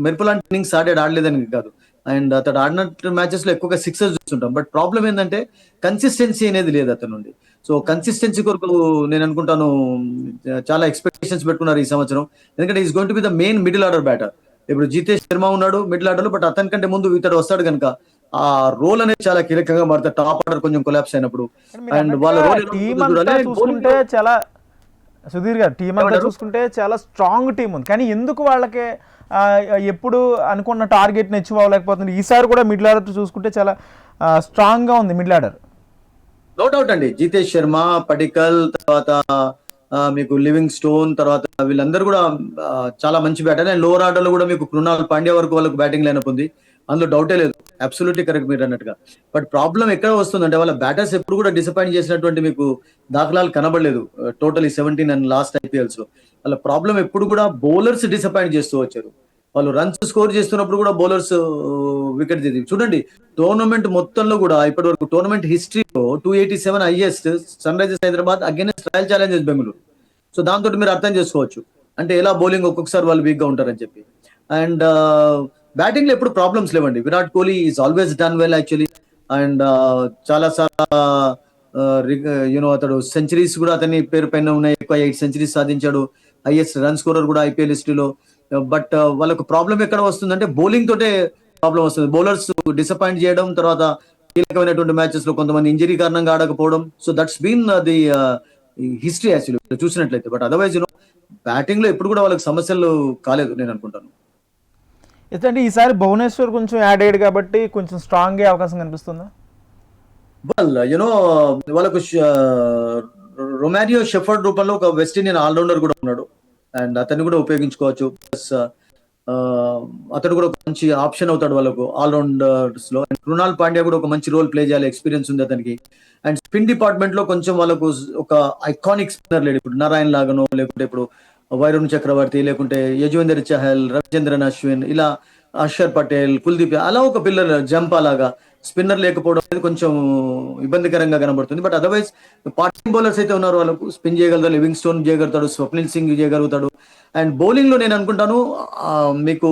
Speaker 2: మెరుపులాంటి ఇన్నింగ్స్ ఆడలేదని కాదు, అండ్ అతడు ఆడిన మ్యాచెస్ లో ఎక్కువగా సిక్సర్స్ చూస్తుంటాం. బట్ ప్రాబ్లం ఏంటంటే కన్సిస్టెన్సీ అనేది లేదు అతని నుండి. సో కన్సిస్టెన్సీ కొరకు నేను అనుకుంటాను చాలా ఎక్స్పెక్టేషన్స్ పెట్టుకున్నారు ఈ సంవత్సరం. ఎందుకంటే is going to be the main middle order batter. ఇప్పుడు జితేష్ శర్మ ఉన్నాడు మిడిల్ ఆర్డర్ లో, బట్ అతని కంటే ముందు ఇతడు వస్తాడు కనుక ఆ రోల్ అనేది చాలా కీలకంగా మారుతారు టాప్ ఆర్డర్ కొంచెం కొలాప్స్ అయినప్పుడు. అండ్ వాళ్ళ రోల్
Speaker 1: టీం అంతా చూసుకుంటే చాలా సుధీర్ గారు, టీం అంతా చూసుకుంటే చాలా స్ట్రాంగ్ టీం ఉంది, కానీ ఎందుకు వాళ్ళకి ఎప్పుడు అనుకున్న టార్గెట్ని అచీవ్ అవ్వలేకపోతుంది? ఈసారి కూడా మిడిల్ ఆర్డర్ చూసుకుంటే చాలా స్ట్రాంగ్గా ఉంది మిడిల్ ఆర్డర్.
Speaker 2: నో డౌట్ అండి, జితేష్ శర్మ, పడికల్, తర్వాత మీకు లివింగ్ స్టోన్, తర్వాత వీళ్ళందరూ కూడా చాలా మంచి బ్యాటర్. అండ్ లోవర్ ఆర్డర్ లో కూడా మీకు కృణాల్ పాండ్యా వరకు వాళ్ళకు బ్యాటింగ్ లైనప్ ఉంది, అందులో డౌటే లేదు. అబ్సల్యూట్లీ కరెక్ట్ మీరు అన్నట్టుగా. బట్ ప్రాబ్లం ఎక్కడ వస్తుందంటే వాళ్ళ బ్యాటర్స్ ఎప్పుడు కూడా డిసప్పాయింట్ చేసినటువంటి మీకు దాఖలాలు కనబడలేదు టోటల్ 17 అండ్ లాస్ట్ ఐపీఎల్స్ లో. వాళ్ళ ప్రాబ్లం ఎప్పుడు కూడా బౌలర్స్ డిసప్పాయింట్ చేస్తూ వచ్చారు. వాళ్ళు రన్స్ స్కోర్ చేస్తున్నప్పుడు కూడా బౌలర్స్ వికెట్ తీసి చూడండి. టోర్నమెంట్ మొత్తంలో కూడా ఇప్పటి వరకు టోర్నమెంట్ హిస్టరీలో 287 highest Sunrisers Hyderabad against Royal Challengers Bengaluru. So దాంతో మీరు అర్థం చేసుకోవచ్చు అంటే ఎలా బౌలింగ్ ఒక్కొక్కసారి వాళ్ళు వీక్ గా ఉంటారని చెప్పి. అండ్ బ్యాటింగ్ లో ఎప్పుడు ప్రాబ్లమ్స్ లేవండి. Virat Kohli is always done well actually. And చాలా సార్లు అతడు సెంచరీస్ కూడా అతని పేరు పైన ఉన్నాయి, ఎక్కువ 8 సెంచరీస్ సాధించాడు, హైయెస్ట్ రన్ స్కోరర్ కూడా ఐపీఎల్ హిస్టరీలో. బట్ వాళ్ళకు ప్రాబ్లం ఎక్కడ వస్తుందంటే బౌలింగ్ తోటే ప్రాబ్లం వస్తుంది. బౌలర్స్ డిసప్పాయింట్ చేయడం, తర్వాత కీలకమైనటువంటి మ్యాచెస్ లో కొంతమంది ఇంజరీ కారణంగా ఆడకపోవడం. So that's been the history actually చూసినట్లయితే. బట్ అదర్వైజ్ బ్యాటింగ్ లో ఎప్పుడు కూడా వాళ్ళకి సమస్యలు కాలేదు నేను అనుకుంటాను.
Speaker 1: ఎందుకంటే ఈసారి భువనేశ్వర్ కొంచెం యాడ్ అయ్యాడు కాబట్టి కొంచెం స్ట్రాంగ్ అయ్యే అవకాశం కనిపిస్తుందా?
Speaker 2: వాళ్ళకు రొమారియో షెఫర్డ్ రూపంలో ఒక వెస్ట్ ఇండియన్ ఆల్రౌండర్ కూడా ఉన్నాడు, అండ్ అతన్ని కూడా ఉపయోగించుకోవచ్చు. ప్లస్ అతడు కూడా ఒక మంచి ఆప్షన్ అవుతాడు వాళ్ళకు ఆల్రౌండర్స్ లో. అండ్ కృణాల్ పాండ్యా కూడా ఒక మంచి రోల్ ప్లే చేయాలి, ఎక్స్పీరియన్స్ ఉంది అతనికి. అండ్ స్పిన్ డిపార్ట్మెంట్ లో కొంచెం వాళ్ళకు ఒక ఐకానిక్ స్పిన్నర్ లేడు. ఇప్పుడు నారాయణ లాగానో, లేకుంటే ఇప్పుడు వైరుణ్ చక్రవర్తి, లేకుంటే యజువేందర్ చహల్, రవిచంద్రన్ అశ్విన్, ఇలా అక్షర్ పటేల్, కుల్దీప్, అలా ఒక పిల్లర్ జంపా లాగా స్పిన్నర్ లేకపోవడం అనేది కొంచెం ఇబ్బందికరంగా కనబడుతుంది. బట్ అదర్వైజ్ పార్టింగ్ బౌలర్స్ అయితే ఉన్నారు, వాళ్ళకు స్పిన్ చేయగలుగుతారు, లివింగ్ స్టోన్ చేయగలుగుతాడు, స్వప్నిల్ సింగ్ చేయగలుగుతాడు. అండ్ బౌలింగ్ లో నేను అనుకుంటాను మీకు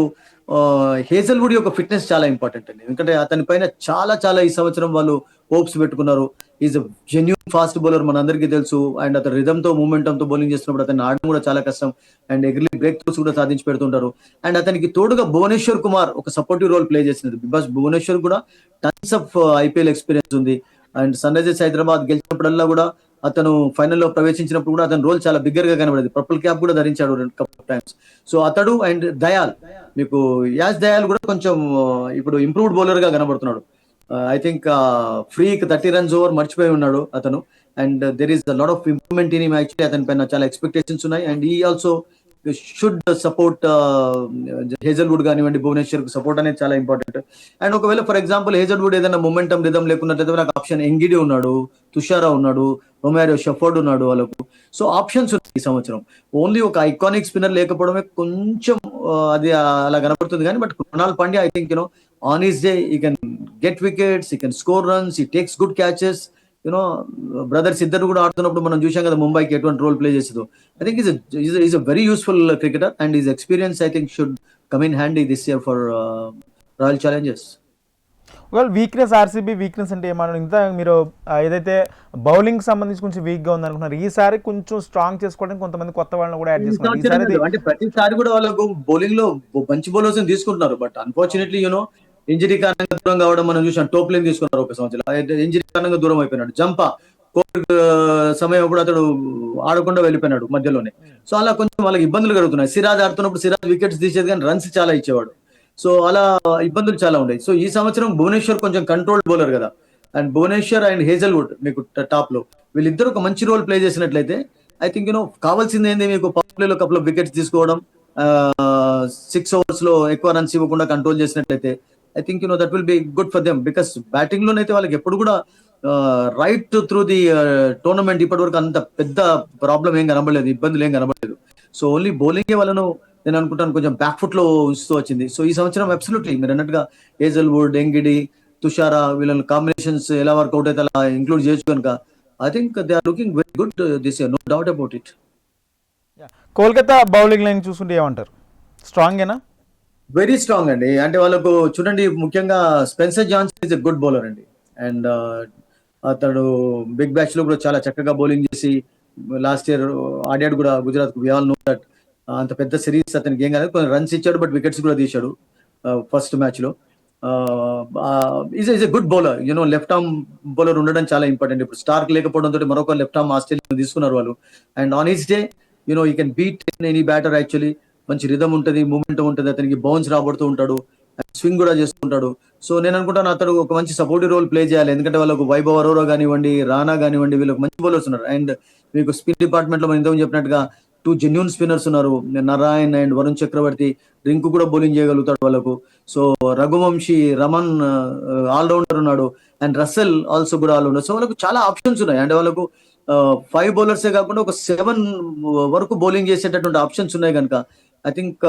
Speaker 2: హేజల్వుడ్ యొక్క ఫిట్నెస్ చాలా ఇంపార్టెంట్ అండి. ఎందుకంటే అతని పైన చాలా చాలా ఈ సంవత్సరం వాళ్ళు హోప్స్ పెట్టుకున్నారు. Is a genuine fast bowler, మన అందరికీ తెలుసు. అండ్ అతను రిథమ్ తో మూమెంటం తో బౌలింగ్ చేస్తున్నప్పుడు అతను ఆడడం కూడా చాలా కష్టం. అండ్ ఎగ్లీ బ్రేక్ త్రూస్ కూడా సాధించి పెడుతుంటారు. అండ్ అతనికి తోడుగా భువనేశ్వర్ కుమార్ ఒక సపోర్టివ్ రోల్ ప్లే చేసినది. బికాస్ భువనేశ్వర్ కూడా టన్స్ ఆఫ్ ఐపీఎల్ ఎక్స్పీరియన్స్ ఉంది. అండ్ సన్ రైజర్స్ హైదరాబాద్ గెలిచినప్పుడల్లా కూడా అతను ఫైనల్లో ప్రవేశించినప్పుడు కూడా అతని రోల్ చాలా బిగ్గర్ గా కనబడేది. పర్పుల్ క్యాప్ కూడా ధరించాడు 2 టైమ్స్. సో అతడు అండ్ దయాల్, మీకు యాజ్ దయాల్ కూడా కొంచెం ఇప్పుడు ఇంప్రూవ్డ్ బౌలర్ గా కనబడుతున్నాడు. ఐ థింక్ ఫ్రీకి 30 runs ఓవర్ మర్చిపోయి ఉన్నాడు అతను. And there is lot of improvement in him actually. అతని పైన చాలా ఎక్స్పెక్టేషన్స్ ఉన్నాయి. అండ్ ఈ ఆల్సో షుడ్ సపోర్ట్ హేజల్వుడ్ కానివ్వండి, భువనేశ్వర్ సపోర్ట్ అనేది చాలా ఇంపార్టెంట్. అండ్ ఒకవేళ ఫర్ ఎగ్జాంపుల్ హేజల్వుడ్ ఏదైనా మొమెంటం రిథమ్ లేకున్నట్లయితే నాకు ఆప్షన్ ఎంగిడి ఉన్నాడు, తుషారా ఉన్నాడు, రొమారియో షెఫర్డ్ ఉన్నాడు వాళ్ళకు. సో ఆప్షన్స్ ఉన్నాయి ఈ సంవత్సరం. ఓన్లీ ఒక ఐకానిక్ స్పిన్నర్ లేకపోవడమే కొంచెం అది అలా కనబడుతుంది. కానీ but Krunal Pandya I think on his day he can get wickets, he can score runs, he takes good catches. You know brothers ఇద్దరు కూడా ఆడుతున్నప్పుడు మనం చూసాం కదా ముంబైకి ఎటువంటి రోల్ ప్లే చేసేదో. I think is a very useful cricketer and is experience I think should come in handy this year for Royal Challengers.
Speaker 1: ఒకవేళ వీక్నెస్ ఆర్సీబీ వీక్నెస్ అంటే ఏమన్నా ఇంత మీరు ఏదైతే బౌలింగ్ సంబంధించి కొంచెం వీక్గా ఉందనుకున్నారు, ఈసారి కొంచెం స్ట్రాంగ్ చేసుకోవడానికి కొంతమంది కొత్త వాళ్ళని కూడా యాడ్ చేసుకున్నారు ఈసారి
Speaker 2: అంటే ప్రతిసారి కూడా వాళ్ళకు బౌలింగ్ లో మంచి బౌలర్స్ తీసుకుంటున్నారు. బట్ అన్ఫార్చునేట్లీ ఇంజరీ కారణంగా దూరం కావడం మనం చూసాం. టోప్లేన్ తీసుకున్నారు ఒక సంవత్సరం, ఇంజరీ కారణంగా దూరం అయిపోయినాడు. జంపా కోవిడ్ సమయం కూడా అతడు ఆడకుండా వెళ్ళిపోయినాడు మధ్యలోనే. సో అలా కొంచెం వాళ్ళకి ఇబ్బందులు కలుగుతున్నాయి. సిరాజ్ ఆడుతున్నప్పుడు సిరాజ్ వికెట్స్ తీసేది కానీ రన్స్ చాలా ఇచ్చేవాడు. సో అలా ఇబ్బందులు చాలా ఉన్నాయి. సో ఈ సంవత్సరం భువనేశ్వర్ కొంచెం కంట్రోల్డ్ బౌలర్ కదా, అండ్ భువనేశ్వర్ అండ్ హేజల్వుడ్ మీకు టాప్ లో వీళ్ళిద్దరు ఒక మంచి రోల్ ప్లే చేసినట్లయితే ఐ థింక్ కావాల్సింది ఏంది మీకు పవర్ ప్లేలో కపుల్ ఆఫ్ వికెట్స్ తీసుకోవడం, 6 overs లో ఎక్కువ రన్స్ ఇవ్వకుండా కంట్రోల్ చేసినట్లయితే I think that will be good for them. Because batting లోనైతే వాళ్ళకి ఎప్పుడు కూడా రైట్ త్రూ ది టోర్నమెంట్ ఇప్పటి వరకు అంత పెద్ద ప్రాబ్లం ఏం కనబడలేదు, ఇబ్బందులు ఏం కనబడలేదు. సో ఓన్లీ బౌలింగే వాళ్ళను నేను అనుకుంటాను కొంచెం బ్యాక్ ఫుట్ లో ఉంచుతూ వచ్చింది. సో ఈ సంవత్సరం అబ్సల్యూట్లీ మీరు అన్నట్టుగా హేజల్వుడ్, ఎంగిడి, తుషారా వీళ్ళ కాంబినేషన్స్ ఎలా వర్కౌట్ అయితే అలా ఇంక్లూడ్ చేయొచ్చు కనుక I think they are looking very good this year, no doubt about it.
Speaker 1: Kolkata bowling line చూసుకుంటే ఏమంటారు, స్ట్రాంగ్ ఏనా?
Speaker 2: వెరీ స్ట్రాంగ్ అండి. అంటే వాళ్ళకు చూడండి ముఖ్యంగా Spencer Johnson is a good bowler అండి. అండ్ అతడు బిగ్ బ్యాచ్ లో కూడా చాలా చక్కగా బౌలింగ్ చేసి లాస్ట్ ఇయర్ ఆడాడు కూడా Gujarat. We all know that అంత పెద్ద సిరీస్ అతనికి ఏం కాదు, కొన్ని రన్స్ ఇచ్చాడు బట్ వికెట్స్ కూడా తీశాడు ఫస్ట్ మ్యాచ్ లో. Is a good bowler. Left arm bowler ఉండడం చాలా ఇంపార్టెంట్. ఇప్పుడు స్టార్క్ లేకపోవడంతో మరొక లెఫ్ట్ ఆర్మ్ ఆస్ట్రేలియా తీసుకున్నారు వాళ్ళు. And on is day you can beat any batter actually. మంచి రిధమ్ ఉంటుంది, మూమెంట్ ఉంటుంది, అతనికి బౌన్స్ రాబడుతూ ఉంటాడు, స్వింగ్ కూడా చేస్తుంటాడు. సో నేను అనుకుంటాను అతడు ఒక మంచి సపోర్టివ్ రోల్ ప్లే చేయాలి. ఎందుకంటే వాళ్ళకు వైభవ్ అరోరా కానివ్వండి, రానా కానివ్వండి, వీళ్ళకి మంచి బౌలర్స్ ఉన్నారు. అండ్ మీకు స్పిన్ డిపార్ట్మెంట్ లో మనం ఇంతకు చెప్పినట్టుగా 2 జెన్యూన్ స్పిన్నర్స్ ఉన్నారు, నారాయణ్ అండ్ వరుణ్ చక్రవర్తి. రింకు కూడా బౌలింగ్ చేయగలుగుతాడు వాళ్ళకు. సో రఘువంశీ, రమన్ ఆల్రౌండర్ ఉన్నాడు, అండ్ రసెల్ ఆల్సో కూడా ఆల్రౌండర్. సో వాళ్ళకు చాలా ఆప్షన్స్ ఉన్నాయి. అంటే వాళ్ళకు 5 బౌలర్సే కాకుండా ఒక 7 వరకు బౌలింగ్ చేసేటటువంటి ఆప్షన్స్ ఉన్నాయి కనుక ఐ థింక్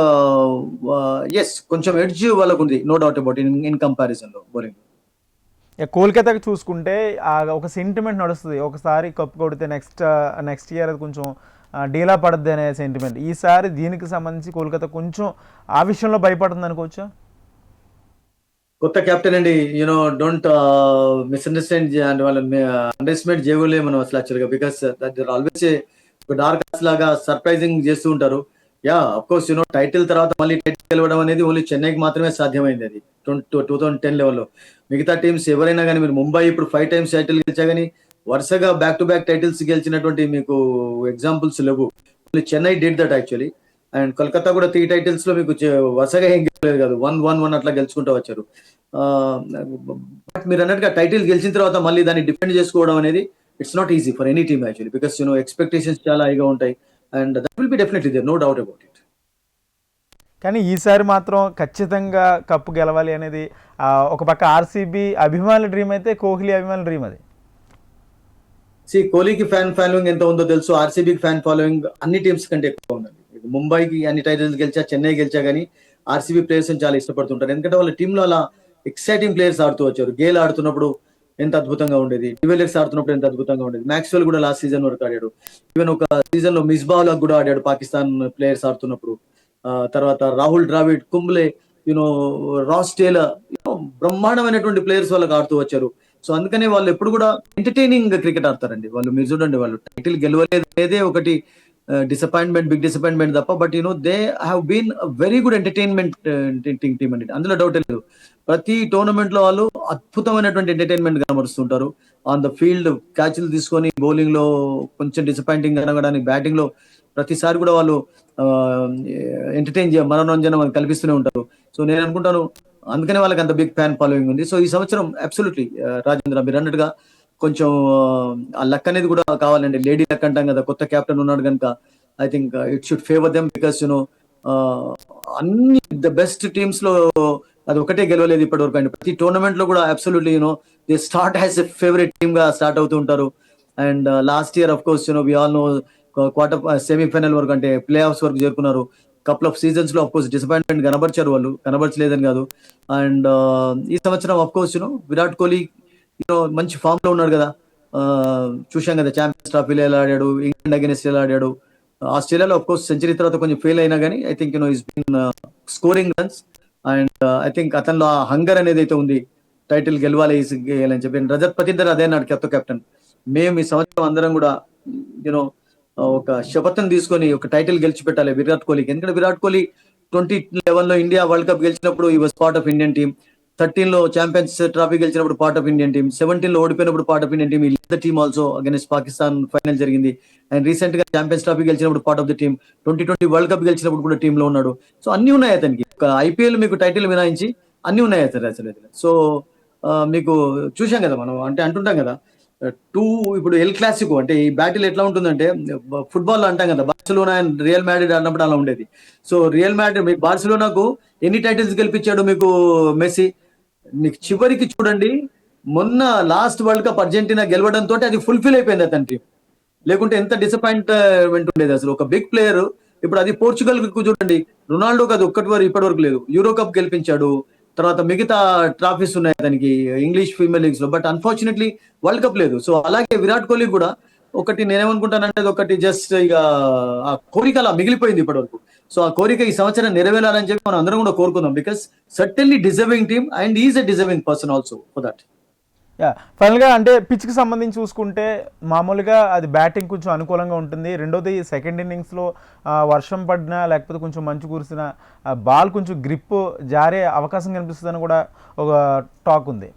Speaker 2: ఎస్ కొంచెం ఎడ్జ్ వాళ్ళకు ఉంది, no doubt about in comparison లో బౌలింగ్.
Speaker 1: కోల్కతాకి చూసుకుంటే ఒక సెంటిమెంట్ నడుస్తుంది, ఒకసారి కప్పు కొడితే నెక్స్ట్ ఇయర్ అది కొంచెం డీలా పడద్ది అనే సెంటిమెంట్. ఈసారి దీనికి సంబంధించి కోల్కతా కొంచెం ఆ విషయంలో భయపడుతుంది అనుకోవచ్చా?
Speaker 2: కొత్త కెప్టెన్ అండి, డోంట్ మిస్అండర్స్టాండ్ అండ్ వాళ్ళని అండర్ ఎస్టిమేట్ చేయలేము మనం అసలు యాక్చువల్గా. బికాస్ ఆల్వేస్ డార్క్ హార్స్ లాగా సర్ప్రైజింగ్ చేస్తూ ఉంటారు. యా అఫ్ కోర్స్ టైటిల్ తర్వాత మళ్ళీ టైటిల్ గెలవడం అనేది ఓన్లీ చెన్నైకి మాత్రమే సాధ్యమైంది అది 2010 లెవెల్లో. మిగతా టీమ్స్ ఎవరైనా కానీ, మీరు ముంబై ఇప్పుడు 5 times టైటిల్ గెలిచా కానీ వరుసగా బ్యాక్ టు బ్యాక్ టైటిల్స్ గెలిచినటువంటి మీకు ఎగ్జాంపుల్స్ లేవు. Only Chennai did that actually. And Kolkata కూడా 3 titles లో మీకు వరుసగా ఏం గెలలేదు కాదు, 1-1-1 అట్లా గెలుచుకుంటూ వచ్చారు. బట్ మీరు అన్నట్టుగా టైటిల్ గెలిచిన తర్వాత మళ్ళీ దాన్ని డిఫెండ్ చేసుకోవడం అనేది it's not easy for any team actually. Because expectations చాలా హైగా ఉంటాయి. And that will be definitely there, no doubt about it.
Speaker 1: కానీ ఈసారి మాత్రం ఖచ్చితంగా కప్పు గెలవాలి అనేది ఒక పక్క ఆర్సీబీ అభిమానుల డ్రీమ్ అయితే, కోహ్లీ అభిమానుల డ్రీమ్ అది.
Speaker 2: కోహ్లీకి ఫ్యాన్ ఫాలోయింగ్ ఎంత ఉందో తెలుసు, ఆర్సీబీకి ఫ్యాన్ ఫాలోయింగ్ అన్ని టీమ్స్ కంటే ఎక్కువ ఉందండి. ముంబైకి అన్ని టైటిల్స్ గెలిచా, చెన్నై గెలిచా కానీ ఆర్సీబీ ప్లేయర్స్ చాలా ఇష్టపడుతుంటారు. ఎందుకంటే వాళ్ళ టీంలో అలా ఎక్సైటింగ్ ప్లేయర్స్ ఆడుతూ వచ్చారు. గేల్ ఆడుతున్నప్పుడు ఎంత అద్భుతంగా ఉండేది, డివెలియర్స్ ఆడుతున్నప్పుడు ఎంత అద్భుతంగా ఉండేది, మ్యాక్స్వెల్ కూడా లాస్ట్ సీజన్ వరకు ఆడాడు. ఈవెన్ ఒక సీజన్ లో మిస్బాహ్ కూడా ఆడాడు పాకిస్తాన్ ప్లేయర్స్ ఆడుతున్నప్పుడు. తర్వాత రాహుల్ ద్రావిడ్, కుంబ్లే, రాస్ టేలర్, బ్రహ్మాండమైనటువంటి ప్లేయర్స్ వాళ్ళకి ఆడుతూ వచ్చారు. సో అందుకనే వాళ్ళు ఎప్పుడు కూడా ఎంటర్టైనింగ్ క్రికెట్ ఆడతారండి వాళ్ళు. మీరు చూడండి, వాళ్ళు టైటిల్ గెలవలేదు అనేదే ఒకటి డిసప్పాయింట్మెంట్, బిగ్ డిసప్పాయింట్మెంట్ తప్ప. But they have been very good entertainment team అండి, అందులో డౌట్ లేదు. ప్రతి టోర్నమెంట్ లో వాళ్ళు అద్భుతమైనటువంటి ఎంటర్టైన్మెంట్ కనబరుస్తుంటారు. ఆన్ ద ఫీల్డ్ క్యాచ్లు తీసుకొని, బౌలింగ్ లో కొంచెం డిసప్పాయింటింగ్ కనగడానికి, బ్యాటింగ్ లో ప్రతిసారి కూడా వాళ్ళు మనోరంజనం కల్పిస్తూనే ఉంటారు. సో నేను అనుకుంటాను అందుకనే వాళ్ళకి అంత బిగ్ ఫ్యాన్ ఫాలోయింగ్ ఉంది. సో ఈ సంవత్సరం అబ్సల్యూట్లీ రాజేంద్ర మీరు అన్నట్టుగా కొంచెం ఆ లక్ అనేది కూడా కావాలండి. లేడీ లక్ అంటాం కదా, కొత్త కెప్టెన్ ఉన్నాడు కనుక I think it should favour them. Because అన్ని ద బెస్ట్ టీమ్స్ లో అది ఒకటే గెలవలేదు ఇప్పటి వరకు అండి. ప్రతి టోర్నమెంట్ లో కూడా absolutely they start as a favourite team గా స్టార్ట్ అవుతూ ఉంటారు. And last year of course we all know quarter semifinal వరకు అంటే ప్లే ఆఫ్స్ వరకు చేరుకున్నారు. కపుల్ ఆఫ్ సీజన్స్ లో అఫ్ కోర్స్ డిసప్పాయింట్మెంట్ కనబరిచారు, వాళ్ళు కనబరచలేదని కాదు. అండ్ ఈ సంవత్సరం అఫ్ కోర్స్ విరాట్ కోహ్లీ మంచి ఫామ్ లో ఉన్నాడు కదా. చూశాం కదా, ఛాంపియన్స్ ట్రోఫీలో ఎలా ఆడాడు, ఇంగ్లాండ్ అగెన్స్ట్ ఎలా ఆడాడు. ఆస్ట్రేలియాలో ఆఫ్ కోర్స్ సెంచరీ తర్వాత కొంచెం ఫెయిల్ అయినా కానీ I think he's been scoring runs. And I think అతనిలో ఆ హంగర్ అనేది అయితే ఉంది, టైటిల్ గెలవాలని చెప్పి. రజత్ పతిందర్ అదే నాడు కొత్త కెప్టెన్. మేము ఈ సంవత్సరం అందరం కూడా యూనో ఒక శపథం తీసుకొని ఒక టైటిల్ గెలిచి పెట్టాలి విరాట్ కోహ్లీకి. ఎందుకంటే విరాట్ కోహ్లీ 2011లో ఇండియా వరల్డ్ కప్ గెలిచినప్పుడు he was part of Indian team. 13లో ఛాంపియన్స్ ట్రోఫీ గెలిచినప్పుడు పార్ట్ ఆఫ్ ఇండియన్ టీమ్. 17లో ఓడిపోయినప్పుడు part of Indian team. The team also against Pakistan final జరిగింది. అండ్ రీసెంట్ గా ఛాంపియన్స్ ట్రోఫీ గెలిచినప్పుడు part of the team. 2020 World Cup గెలిచినప్పుడు కూడా team లో ఉన్నాడు. సో అన్ని ఉన్నాయి అతనికి. ఒక ఐపీఎల్ మీకు టైటిల్ మినాయించి అన్ని ఉన్నాయి అతను అసలు. సో మీకు చూసాం కదా మనం, అంటే అంటుంటాం కదా, ఇప్పుడు ఎల్ క్లాసికో అంటే ఈ బ్యాటిల్ ఎట్లా ఉంటుందంటే, ఫుట్బాల్ అంటాం కదా, బార్సిలోనా అండ్ రియల్ మ్యాడ్రిడ్ ఆడినప్పుడు అలా ఉండేది. సో రియల్ మ్యాడ్రిడ్ మీకు బార్సిలోనాకు ఎన్ని టైటిల్స్ గెలిపించాడు మీకు మెస్సీ. మీకు చివరికి చూడండి, మొన్న లాస్ట్ వరల్డ్ కప్ అర్జెంటీనా గెలవడంతో అది ఫుల్ఫిల్ అయిపోయింది అతనికి. లేకుంటే ఎంత డిసప్పాయింట్మెంట్ ఉండేది అసలు. ఒక బిగ్ ప్లేయర్, ఇప్పుడు అది పోర్చుగల్ చూడండి, రొనాల్డో కాదు ఇప్పటి వరకు లేదు, యూరో కప్ గెలిపించాడు. తర్వాత మిగతా ట్రాఫీస్ ఉన్నాయి అతనికి ఇంగ్లీష్ ప్రీమియర్ లీగ్స్ లో, బట్ అన్ఫార్చునేట్లీ వరల్డ్ కప్ లేదు. సో అలాగే విరాట్ కోహ్లీ కూడా ఒకటి నేనేమనుకుంటానంటే, అది ఒకటి జస్ట్ ఇక ఆ కోరిక అలా మిగిలిపోయింది ఇప్పటి వరకు. సో ఆ కోరిక ఈ సంవత్సరం నెరవేరాలని చెప్పి మనం అందరం కూడా కోరుకుందాం. Because certainly deserving team and is a deserving person also for that.
Speaker 1: Yeah, ఫైనల్గా అంటే పిచ్కి సంబంధించి చూసుకుంటే మామూలుగా అది బ్యాటింగ్ కొంచెం అనుకూలంగా ఉంటుంది. రెండోది సెకండ్ ఇన్నింగ్స్లో వర్షం పడినా లేకపోతే కొంచెం మంచు కురిసిన బాల్ కొంచెం గ్రిప్ జారే అవకాశం కనిపిస్తుందని కూడా ఒక టాక్ ఉంది.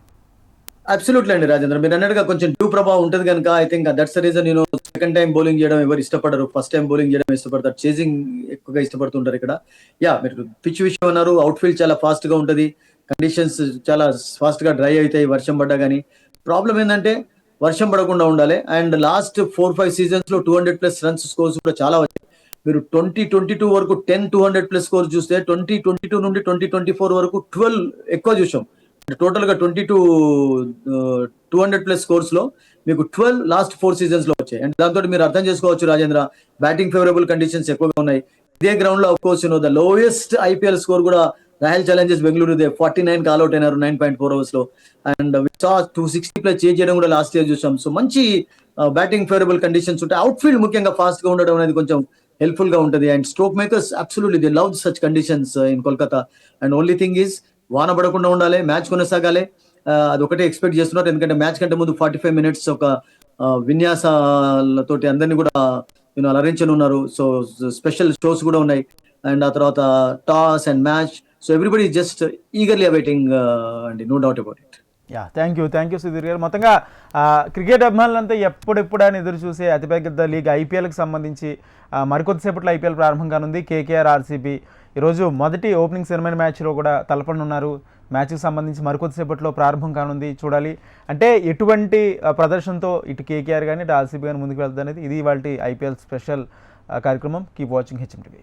Speaker 2: అబ్సల్యూట్లీ అండి రాజేంద్ర, మీరు అన్నట్టుగా కొంచెం డ్యూ ప్రభావం ఉంటుంది కనుక I think that's the reason. Second time bowling చేయడం ఎవరు ఇష్టపడరు, ఫస్ట్ టైం బౌలింగ్ చేయడం ఇష్టపడతారు, చేజింగ్ ఎక్కువగా ఇష్టపడుతుంటారు ఇక్కడ. యా, మీరు పిచ్ విషయం అన్నారు, అవుట్ ఫీల్డ్ చాలా ఫాస్ట్ గా ఉంటుంది, కండిషన్స్ చాలా ఫాస్ట్ గా డ్రై అవుతాయి వర్షం పడ్డా కానీ. ప్రాబ్లం ఏంటంటే వర్షం పడకుండా ఉండాలి. అండ్ లాస్ట్ 4-5 సీజన్స్ లో 200+ రన్స్ స్కోర్స్ కూడా చాలా వచ్చాయి. మీరు 2022 వరకు 200+ స్కోర్ చూస్తే 2022 నుండి 2024 వరకు 12 ఎక్కువ చూసాం. టోటల్ గా 200+ స్కోర్స్ లో మీకు 12 లాస్ట్ 4 సీజన్స్ లో వచ్చాయి. అండ్ దాంతో మీరు అర్థం చేసుకోవచ్చు రాజేంద్ర, బ్యాటింగ్ ఫేవరబుల్ కండిషన్స్ ఎక్కువగా ఉన్నాయి. ఇదే గ్రౌండ్ లో of course the lowest IPL score కూడా రాయల్ ఛాలెంజర్స్ బెంగళూరు 49 ఆల్అౌట్ అయినారు 9.4 overs లో. అండ్ 260+ చేంజ్ చేయడం కూడా లాస్ట్ ఇయర్ చూసాం. సో మంచి బ్యాటింగ్ ఫేవరబుల్ కండిషన్స్ ఉంటాయి. అవుట్ ఫీల్డ్ ముఖ్యంగా ఫాస్ట్ గా ఉండడం అనేది కొంచెం హెల్ప్ఫుల్ గా ఉంటుంది. And stroke makers absolutely they love such conditions in Kolkata. And only thing is వాన పడకుండా ఉండాలి, మ్యాచ్ కొనసాగాలి. అది ఒకటే ఎక్స్పెక్ట్ చేస్తున్నారు. ఎందుకంటే మ్యాచ్ కంటే ముందు 45 minutes ఒక విన్యాసాలతోటి అందరినీ కూడా అలరించనున్నారు. సో స్పెషల్ షోస్ కూడా ఉన్నాయి. అండ్ ఆ తర్వాత toss and match. So everybody just eagerly awaiting అండి, no doubt about it.
Speaker 1: Yeah, thank you Sudheer గారు. మొత్తంగా క్రికెట్ అభిమానులంతా ఎప్పుడెప్పుడు అని ఎదురు చూసే అతిపెద్ద లీగ్ ఐపీఎల్కి సంబంధించి మరికొద్దిసేపట్లో ఐపీఎల్ ప్రారంభం కానుంది. కేకేఆర్ ఆర్సీబీ ఈరోజు మొదటి ఓపెనింగ్ సెరమనీ మ్యాచ్లో కూడా తలపనున్నారు. మ్యాచ్కి సంబంధించి మరికొద్దిసేపట్లో ప్రారంభం కానుంది. చూడాలి అంటే ఎటువంటి ప్రదర్శనతో ఇటు కేకేఆర్ కానీ ఇటు ఆర్సీబీ కానీ ముందుకు వెళ్తుంది అనేది. ఇది ఇవాళ ఐపీఎల్ స్పెషల్ కార్యక్రమం. Keep watching HM TV.